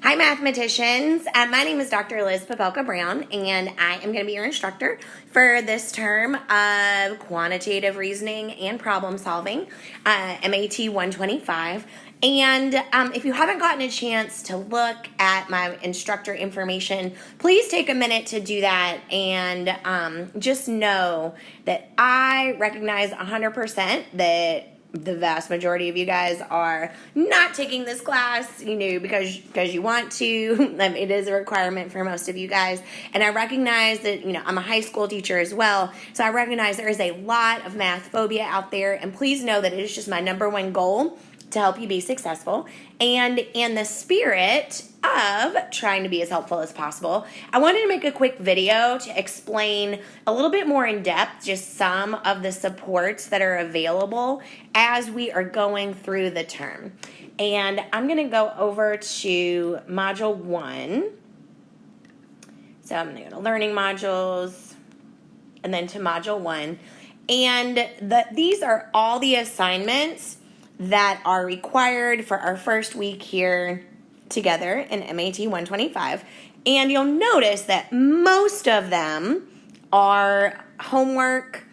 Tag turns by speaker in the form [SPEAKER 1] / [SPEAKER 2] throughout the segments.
[SPEAKER 1] Hi, mathematicians. My name is Dr. Liz Popelka Brown, and I am going to be your instructor for this term of quantitative reasoning and problem solving, MAT 125. And if you haven't gotten a chance to look at my instructor information, please take a minute to do that, and just know that I recognize 100% that the vast majority of you guys are not taking this class, because you want to. It is a requirement for most of you guys. And I recognize that, I'm a high school teacher as well. So I recognize there is a lot of math phobia out there. And please know that it is just my number one goal to help you be successful. And in the spirit of trying to be as helpful as possible, I wanted to make a quick video to explain a little bit more in depth just some of the supports that are available as we are going through the term. And I'm going to go over to Module 1. So I'm going to go to Learning Modules and then to Module 1. And these are all the assignments that are required for our first week here together in MAT 125. And you'll notice that most of them are homework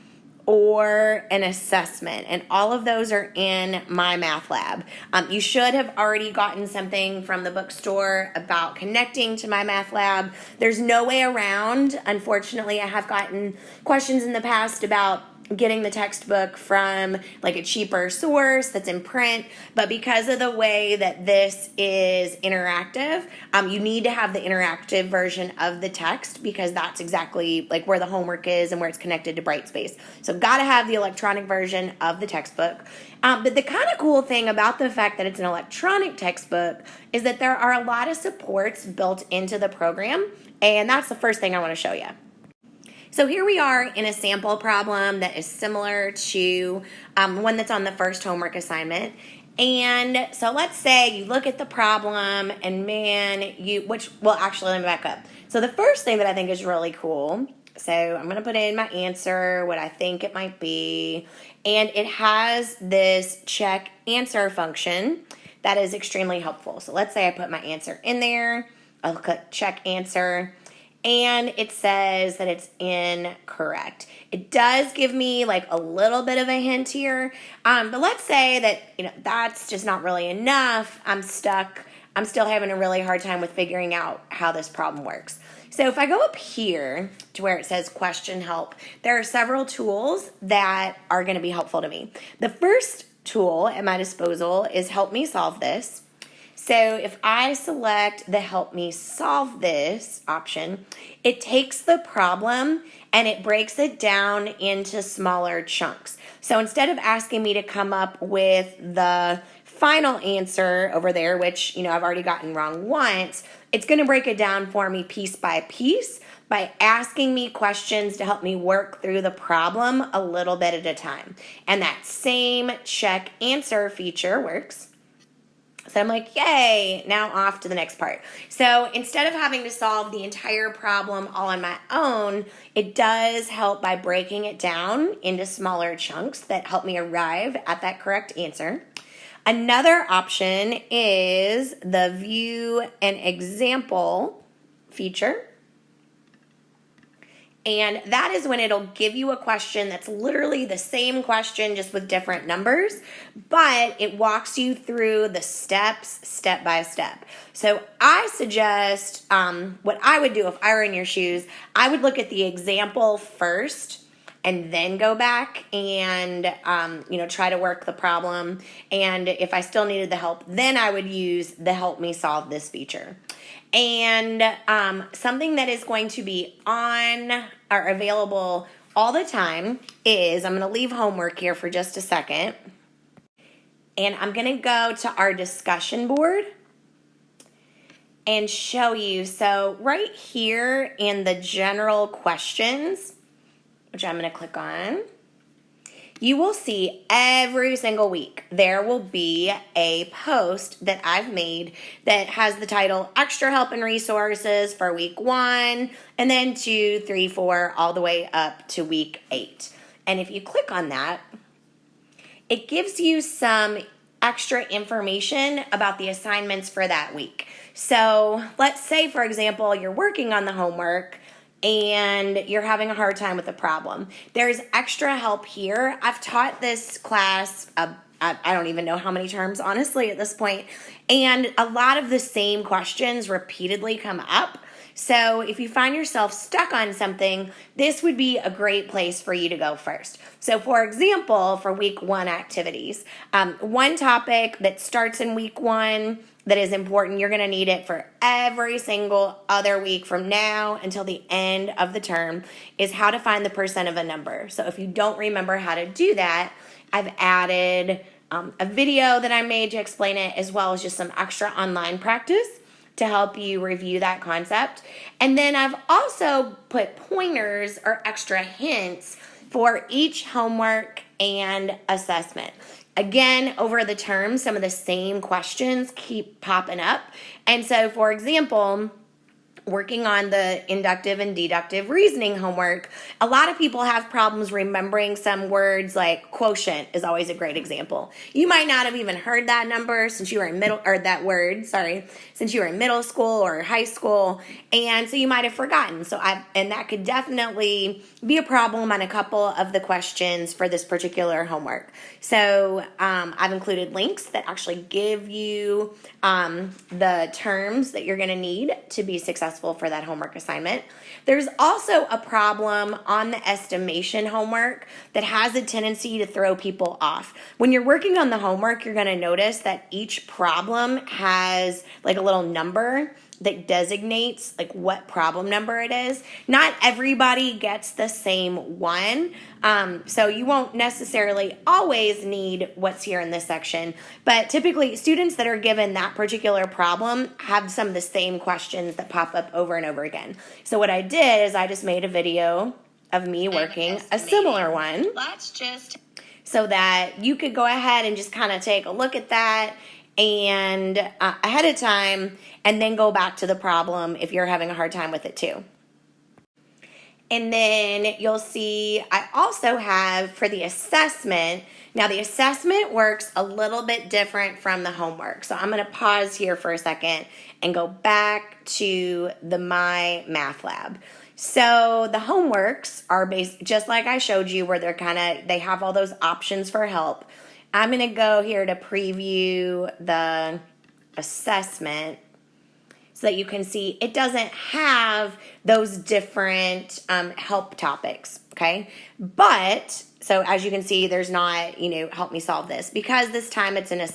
[SPEAKER 1] or an assessment, and all of those are in my math lab. You should have already gotten something from the bookstore about connecting to my math lab. There's no way around. Unfortunately, I have gotten questions in the past about getting the textbook from like a cheaper source that's in print, but because of the way that this is interactive, you need to have the interactive version of the text, because that's exactly like where the homework is and where it's connected to Brightspace. So got to have the electronic version of the textbook. But the kind of cool thing about the fact that it's an electronic textbook is that there are a lot of supports built into the program, and that's the first thing I want to show you. So here we are in a sample problem that is similar to one that's on the first homework assignment. And so let's say you look at the problem and let me back up. So the first thing that I think is really cool, so I'm going to put in my answer, what I think it might be, and it has this check answer function that is extremely helpful. So let's say I put my answer in there, I'll click check answer, and it says that it's incorrect. It does give me like a little bit of a hint here, but let's say that that's just not really enough. I'm stuck. I'm still having a really hard time with figuring out how this problem works. So if I go up here to where it says question help, there are several tools that are going to be helpful to me. The first tool at my disposal is Help Me Solve This. So if I select the Help Me Solve This option, it takes the problem and it breaks it down into smaller chunks. So instead of asking me to come up with the final answer over there, which I've already gotten wrong once, it's going to break it down for me piece by piece by asking me questions to help me work through the problem a little bit at a time. And that same check answer feature works. So I'm like, yay, now off to the next part. So instead of having to solve the entire problem all on my own, it does help by breaking it down into smaller chunks that help me arrive at that correct answer. Another option is the View an Example feature. And that is when it'll give you a question that's literally the same question, just with different numbers, but it walks you through the steps, step by step. So I suggest what I would do if I were in your shoes, I would look at the example first and then go back and, try to work the problem. And if I still needed the help, then I would use the Help Me Solve This feature. And something that is going to be on or available all the time is, I'm going to leave homework here for just a second, and I'm going to go to our discussion board and show you. So right here in the general questions, which I'm going to click on, you will see every single week there will be a post that I've made that has the title Extra Help and Resources for week 1, and then 2, 3, 4, all the way up to week 8. And if you click on that, it gives you some extra information about the assignments for that week. So let's say, for example, you're working on the homework and you're having a hard time with the problem. There's extra help here. I've taught this class, I don't even know how many terms, honestly, at this point, and a lot of the same questions repeatedly come up. So if you find yourself stuck on something, this would be a great place for you to go first. So for example, for week 1 activities, one topic that starts in week 1 that is important, you're going to need it for every single other week from now until the end of the term, is how to find the percent of a number. So if you don't remember how to do that, I've added a video that I made to explain it, as well as just some extra online practice to help you review that concept. And then I've also put pointers or extra hints for each homework and assessment. Again, over the term, some of the same questions keep popping up. And so, for example, working on the inductive and deductive reasoning homework, a lot of people have problems remembering some words, like quotient is always a great example. You might not have even heard that number since you were in since you were in middle school or high school, and so you might have forgotten. And that could definitely be a problem on a couple of the questions for this particular homework. So I've included links that actually give you the terms that you're going to need to be successful for that homework assignment. There's also a problem on the estimation homework that has a tendency to throw people off. When you're working on the homework, you're going to notice that each problem has like a little number that designates like what problem number it is. Not everybody gets the same one. So you won't necessarily always need what's here in this section, but typically students that are given that particular problem have some of the same questions that pop up over and over again. So what I did is I just made a video of me working a similar one. So that you could go ahead and just kind of take a look at that and ahead of time, and then go back to the problem if you're having a hard time with it too. And then you'll see I also have for the assessment. Now the assessment works a little bit different from the homework. So I'm going to pause here for a second and go back to the My Math Lab. So the homeworks are just like I showed you, where they have all those options for help. I'm going to go here to preview the assessment so that you can see it doesn't have those different help topics, okay? But, so as you can see, there's not, help me solve this, because this time it's an assessment.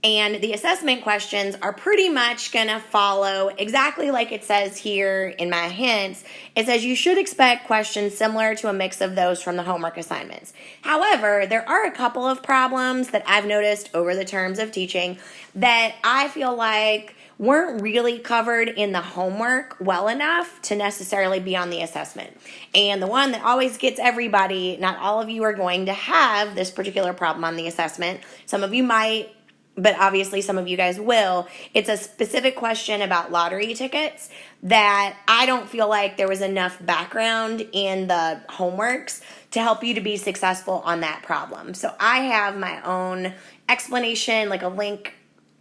[SPEAKER 1] And the assessment questions are pretty much going to follow exactly like it says here in my hints. It says you should expect questions similar to a mix of those from the homework assignments. However, there are a couple of problems that I've noticed over the terms of teaching that I feel like weren't really covered in the homework well enough to necessarily be on the assessment. And the one that always gets everybody, not all of you are going to have this particular problem on the assessment. Some of you might, but obviously some of you guys will. It's a specific question about lottery tickets that I don't feel like there was enough background in the homeworks to help you to be successful on that problem. So I have my own explanation, like a link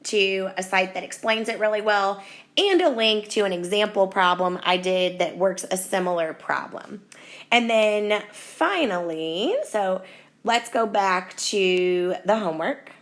[SPEAKER 1] to a site that explains it really well, and a link to an example problem I did that works a similar problem. And then finally, so let's go back to the homework.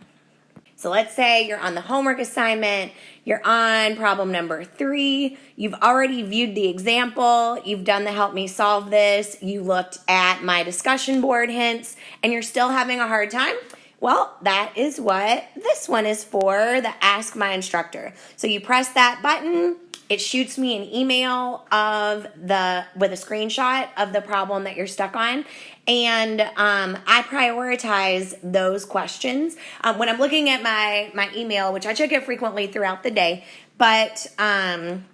[SPEAKER 1] So let's say you're on the homework assignment, you're on problem number 3, you've already viewed the example, you've done the help me solve this, you looked at my discussion board hints, and you're still having a hard time. Well, that is what this one is for, the Ask My Instructor. So you press that button, it shoots me an email with a screenshot of the problem that you're stuck on. And I prioritize those questions. When I'm looking at my email, which I check it frequently throughout the day, but I'm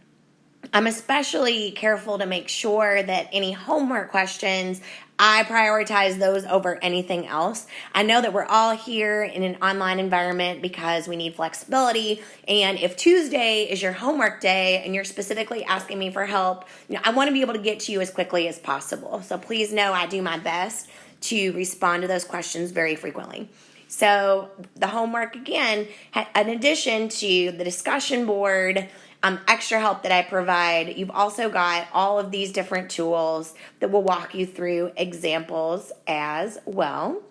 [SPEAKER 1] especially careful to make sure that any homework questions, I prioritize those over anything else. I know that we're all here in an online environment because we need flexibility. And if Tuesday is your homework day and you're specifically asking me for help, I want to be able to get to you as quickly as possible. So please know I do my best to respond to those questions very frequently. So the homework, again, in addition to the discussion board, extra help that I provide, you've also got all of these different tools that will walk you through examples as well.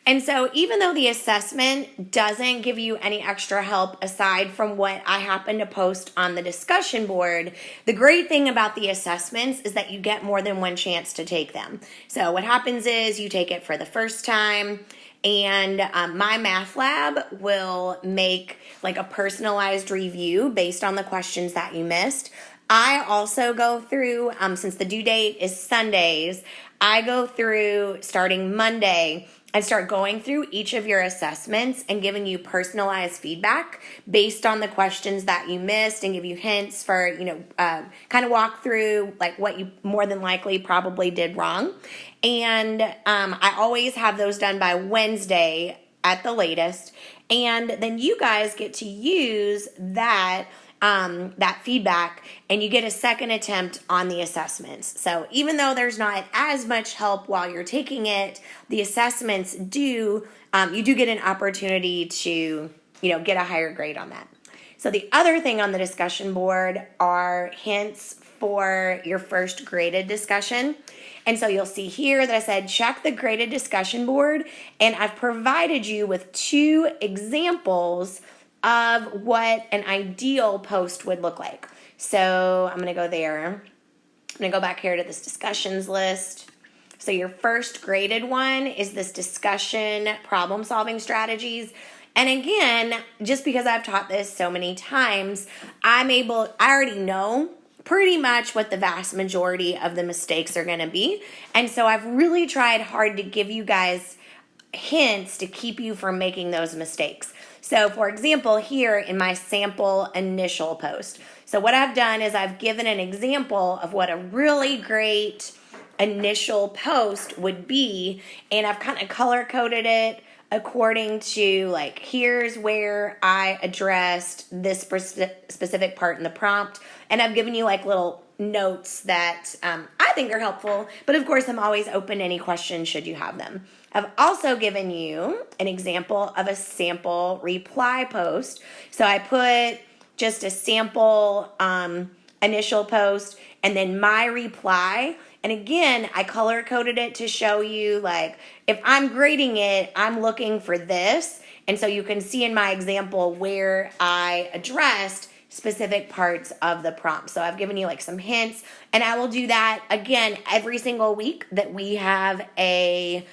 [SPEAKER 1] And so even though the assessment doesn't give you any extra help aside from what I happen to post on the discussion board, the great thing about the assessments is that you get more than one chance to take them. So what happens is you take it for the first time, and my math lab will make like a personalized review based on the questions that you missed. I also go through, since the due date is Sundays, I go through starting Monday and start going through each of your assessments and giving you personalized feedback based on the questions that you missed, and give you hints for, kind of walk through like what you more than likely probably did wrong. And I always have those done by Wednesday at the latest. And then you guys get to use that feedback, and you get a second attempt on the assessments. So even though there's not as much help while you're taking it, the assessments you do get an opportunity to, get a higher grade on that. So the other thing on the discussion board are hints for your first graded discussion. And so you'll see here that I said check the graded discussion board, and I've provided you with 2 examples of what an ideal post would look like. So I'm going to go there. I'm going to go back here to this discussions list. So your first graded one is this discussion problem solving strategies. And again, just because I've taught this so many times, I already know pretty much what the vast majority of the mistakes are going to be. And so I've really tried hard to give you guys hints to keep you from making those mistakes. So for example, here in my sample initial post, so what I've done is I've given an example of what a really great initial post would be, and I've kind of color coded it according to like, here's where I addressed this specific part in the prompt, and I've given you like little notes that I think are helpful, but of course I'm always open to any questions should you have them. I've also given you an example of a sample reply post. So I put just a sample initial post and then my reply. And again, I color coded it to show you like, if I'm grading it, I'm looking for this. And so you can see in my example where I addressed specific parts of the prompt. So I've given you like some hints, and I will do that again every single week that we have a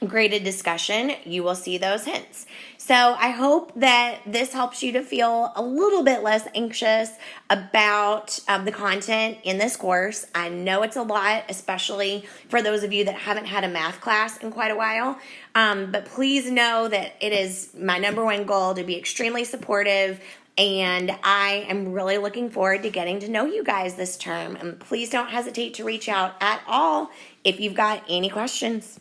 [SPEAKER 1] graded discussion. You will see those hints. So I hope that this helps you to feel a little bit less anxious about the content in this course. I know it's a lot, especially for those of you that haven't had a math class in quite a while. But please know that it is my number one goal to be extremely supportive, and I am really looking forward to getting to know you guys this term. And please don't hesitate to reach out at all if you've got any questions.